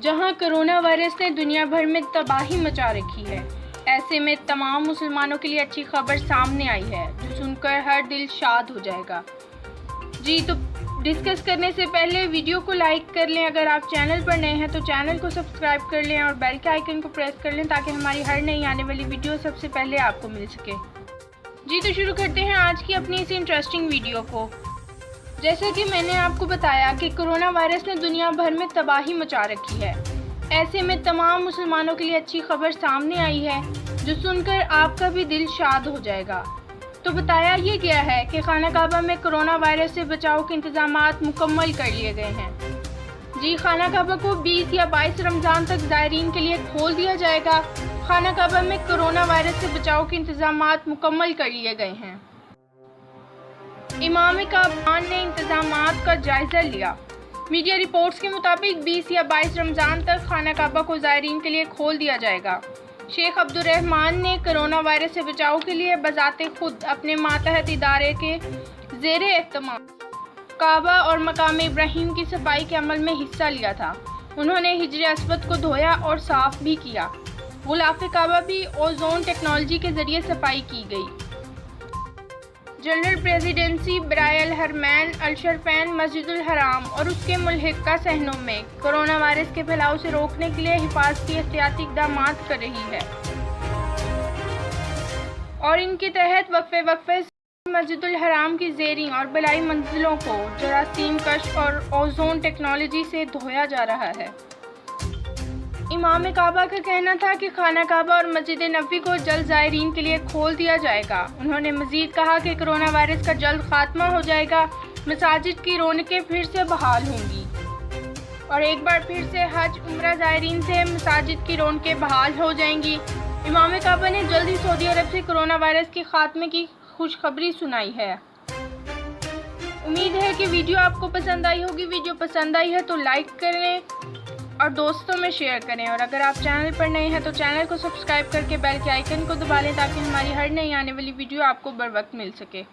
جہاں corona virus نے دنیا بھر میں تباہی مچا رکھی ہے، ایسے میں تمام مسلمانوں کے لیے اچھی خبر سامنے آئی ہے جو سن کر ہر دل شاد ہو جائے گا۔ تو ڈسکس کرنے سے پہلے ویڈیو کو لائک کر لیں، اگر آپ چینل پر نئے ہیں تو چینل کو سبسکرائب کر لیں اور بیل کے آئیکن کو پریس کر لیں تاکہ ہماری ہر نئی آنے والی ویڈیو سب سے پہلے آپ کو مل سکے۔ تو شروع کرتے ہیں آج کی اپنی اس انٹرسٹنگ ویڈیو کو۔ جیسا کہ میں نے آپ کو بتایا کہ کرونا وائرس نے دنیا بھر میں تباہی مچا رکھی ہے، ایسے میں تمام مسلمانوں کے لیے اچھی خبر سامنے آئی ہے جو سن کر آپ کا بھی دل شاد ہو جائے گا۔ تو بتایا یہ گیا ہے کہ خانہ کعبہ میں کرونا وائرس سے بچاؤ کے انتظامات مکمل کر لیے گئے ہیں۔ خانہ کعبہ کو 20 یا 22 رمضان تک زائرین کے لیے کھول دیا جائے گا۔ خانہ کعبہ میں کرونا وائرس سے بچاؤ کے انتظامات مکمل کر لیے گئے ہیں۔ امام کعبہ نے انتظامات کا جائزہ لیا۔ میڈیا رپورٹس کے مطابق 20 یا 22 رمضان تک خانہ کعبہ کو زائرین کے لیے کھول دیا جائے گا۔ شیخ عبدالرحمان نے کرونا وائرس سے بچاؤ کے لیے بذات خود اپنے ماتحت ادارے کے زیر اہتمام کعبہ اور مقام ابراہیم کی صفائی کے عمل میں حصہ لیا تھا۔ انہوں نے حجر اسود کو دھویا اور صاف بھی کیا۔ غلاف کعبہ بھی اوزون ٹیکنالوجی کے ذریعے صفائی کی گئی۔ جنرل پریزیڈنسی برائے الحرمین الشریفین مسجد الحرام اور اس کے ملحقہ صحنوں میں کرونا وائرس کے پھیلاؤ سے روکنے کے لیے حفاظتی احتیاطی اقدامات کر رہی ہے اور ان کے تحت وقفے مسجد الحرام کی زیریں اور بالائی منزلوں کو جراثیم کش اور اوزون ٹیکنالوجی سے دھویا جا رہا ہے۔ امام کعبہ کا کہنا تھا کہ خانہ کعبہ اور مسجد نبوی کو جلد زائرین کے لیے کھول دیا جائے گا۔ انہوں نے مزید کہا کہ کرونا وائرس کا جلد خاتمہ ہو جائے گا، مساجد کی رونقیں پھر سے بحال ہوں گی اور ایک بار پھر سے حج عمرہ زائرین سے مساجد کی رونقیں بحال ہو جائیں گی۔ امام کعبہ نے جلد ہی سعودی عرب سے کرونا وائرس کے خاتمے کی خوشخبری سنائی ہے۔ امید ہے کہ ویڈیو آپ کو پسند آئی ہوگی۔ ویڈیو پسند آئی ہے تو لائک کریں اور دوستوں میں شیئر کریں، اور اگر آپ چینل پر نئے ہیں تو چینل کو سبسکرائب کر کے بیل کے آئیکن کو دبا لیں تاکہ ہماری ہر نئی آنے والی ویڈیو آپ کو بر وقت مل سکے۔